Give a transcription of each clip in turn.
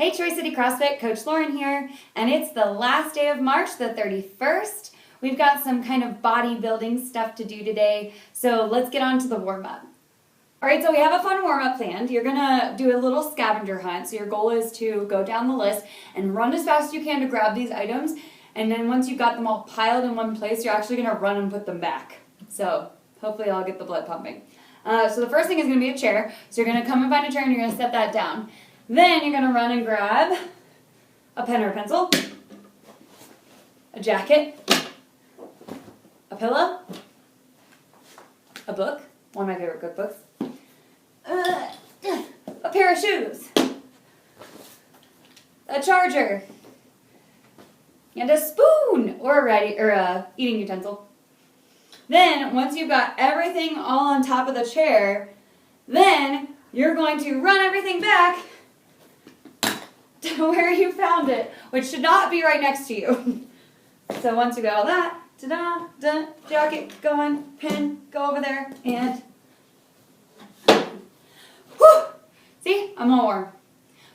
Hey Tri-City CrossFit, Coach Lauren here, and it's the last day of March, the 31st. We've got some kind of bodybuilding stuff to do today, so let's get on to the warm-up. Alright, so we have a fun warm-up planned. You're going to do a little scavenger hunt, so your goal is to go down the list and run as fast as you can to grab these items, and then once you've got them all piled in one place, you're actually going to run and put them back. So hopefully I'll get the blood pumping. So the first thing is going to be a chair, so you're going to come and find a chair and you're going to set that down. Then you're going to run and grab a pen or a pencil, a jacket, a pillow, a book, one of my favorite cookbooks, a pair of shoes, a charger, and a spoon or a eating utensil. Then once you've got everything all on top of the chair, then you're going to run everything back to where you found it, which should not be right next to you. So once you got all that, ta-da, jacket going, pen, go over there, and whew! See, I'm all warm.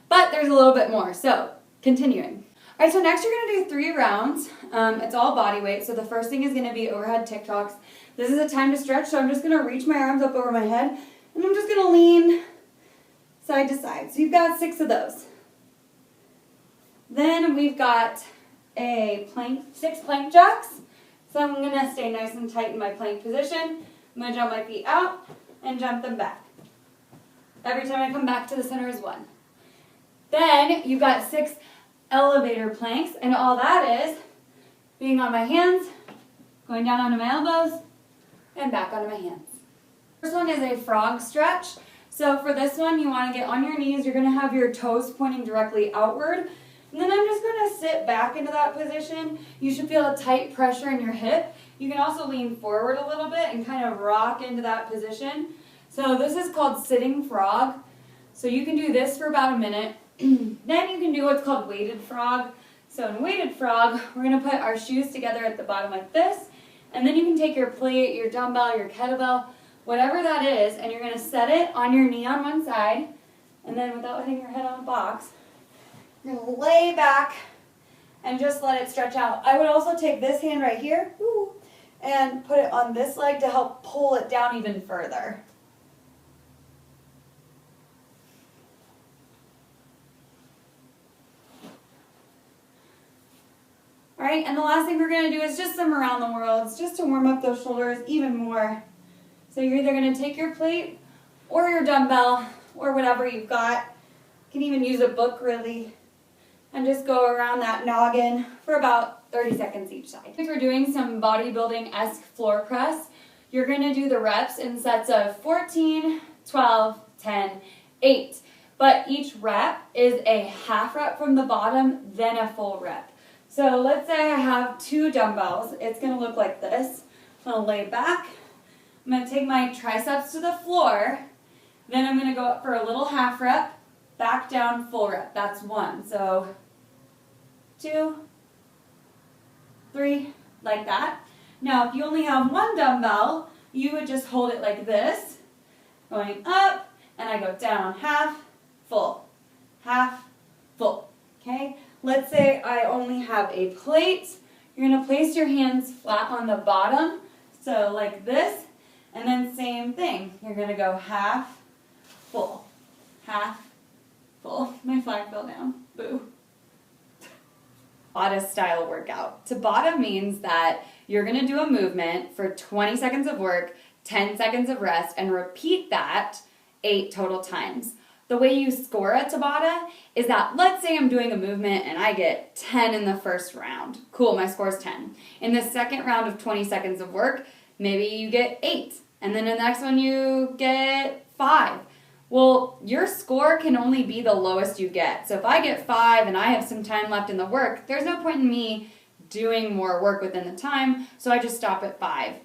But there's a little bit more, so continuing. All right, so next you're going to do 3 rounds. It's all body weight, so the first thing is going to be overhead TikToks. This is a time to stretch, so I'm just going to reach my arms up over my head, and I'm just going to lean side to side. So you've got 6 of those. Then we've got a plank, 6 plank jacks. So I'm going to stay nice and tight in my plank position. I'm going to jump my feet out and jump them back. Every time I come back to the center is 1. Then you've got 6 elevator planks, and all that is being on my hands, going down onto my elbows, and back onto my hands. First one is a frog stretch. So for this one, you want to get on your knees. You're going to have your toes pointing directly outward. And then I'm just going to sit back into that position. You should feel a tight pressure in your hip. You can also lean forward a little bit and kind of rock into that position. So this is called sitting frog. So you can do this for about a minute. Then you can do what's called weighted frog. So in weighted frog, we're going to put our shoes together at the bottom like this. And then you can take your plate, your dumbbell, your kettlebell, whatever that is, and you're going to set it on your knee on one side. And then without hitting your head on the box, you're going to lay back and just let it stretch out. I would also take this hand right here and put it on this leg to help pull it down even further. All right, and the last thing we're going to do is just some around the worlds, just to warm up those shoulders even more. So you're either going to take your plate or your dumbbell or whatever you've got. You can even use a book really. And just go around that noggin for about 30 seconds each side. If you're doing some bodybuilding-esque floor press, you're going to do the reps in sets of 14, 12, 10, 8. But each rep is a half rep from the bottom, then a full rep. So let's say I have 2 dumbbells. It's going to look like this. I'm going to lay back. I'm going to take my triceps to the floor. Then I'm going to go up for a little half rep. Back down, full rep. That's 1. So 2, 3, like that. Now, if you only have 1 dumbbell, you would just hold it like this, going up, and I go down, half, full, okay? Let's say I only have a plate. You're going to place your hands flat on the bottom, so like this, and then same thing. You're going to go half, full, half, full. My flag fell down. Boo. Tabata style workout. Tabata means that you're going to do a movement for 20 seconds of work, 10 seconds of rest, and repeat that 8 total times. The way you score a Tabata is that, let's say I'm doing a movement and I get 10 in the first round. Cool, my score is 10. In the second round of 20 seconds of work, maybe you get 8. And then in the next one you get 5. Well, your score can only be the lowest you get. So if I get 5 and I have some time left in the work, there's no point in me doing more work within the time, so I just stop at 5. If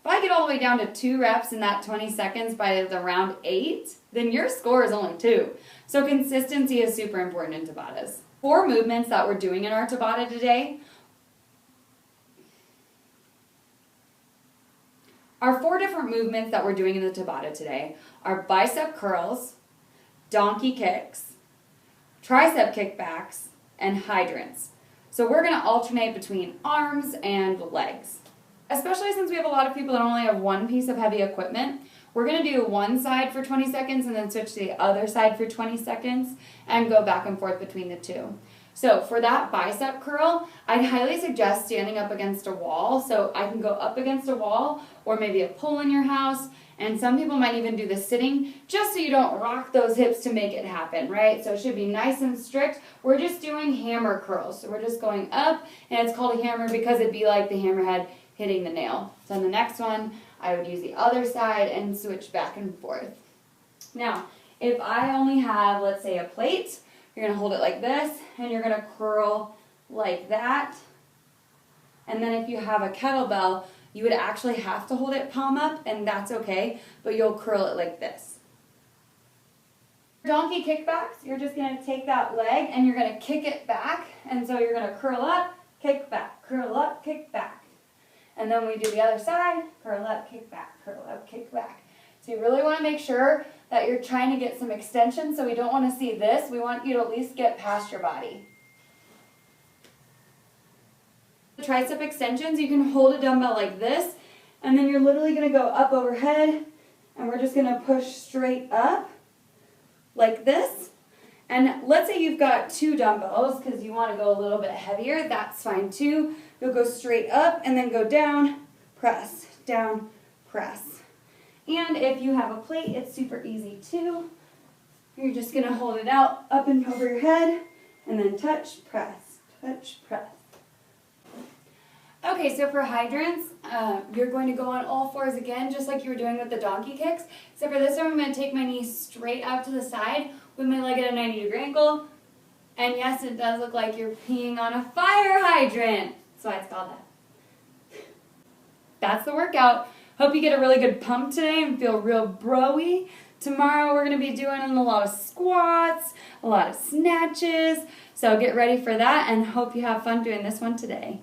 I get all the way down to 2 reps in that 20 seconds by the round 8, then your score is only 2. So consistency is super important in Tabatas. 4 movements that we're doing in our Tabata today. Our 4 different movements that we're doing in the Tabata today are bicep curls, donkey kicks, tricep kickbacks, and hydrants. So we're going to alternate between arms and legs. Especially since we have a lot of people that only have one piece of heavy equipment, we're going to do one side for 20 seconds and then switch to the other side for 20 seconds and go back and forth between the two. So for that bicep curl, I'd highly suggest standing up against a wall. So I can go up against a wall or maybe a pole in your house. And some people might even do the sitting just so you don't rock those hips to make it happen, right? So it should be nice and strict. We're just doing hammer curls. So we're just going up, and it's called a hammer because it'd be like the hammerhead hitting the nail. So on the next one, I would use the other side and switch back and forth. Now, if I only have, let's say, a plate, you're going to hold it like this, and you're going to curl like that. And then if you have a kettlebell, you would actually have to hold it palm up, and that's okay, but you'll curl it like this. Donkey kickbacks, you're just going to take that leg and you're going to kick it back, and so you're going to curl up, kick back, curl up, kick back. And then we do the other side, curl up, kick back, curl up, kick back. So you really want to make sure that you're trying to get some extension, so we don't want to see this. We want you to at least get past your body. The tricep extensions, you can hold a dumbbell like this, and then you're literally going to go up overhead, and we're just going to push straight up like this. And let's say you've got two dumbbells because you want to go a little bit heavier, that's fine too. You'll go straight up and then go down, press, down, press. And if you have a plate, it's super easy too. You're just going to hold it out up and over your head, and then touch, press, touch, press. Okay, so for hydrants, you're going to go on all fours again, just like you were doing with the donkey kicks. Except for this one, I'm going to take my knees straight out to the side with my leg at a 90-degree angle. And yes, it does look like you're peeing on a fire hydrant. That's why it's called that. That's the workout. Hope you get a really good pump today and feel real bro-y. Tomorrow we're going to be doing a lot of squats, a lot of snatches. So get ready for that, and hope you have fun doing this one today.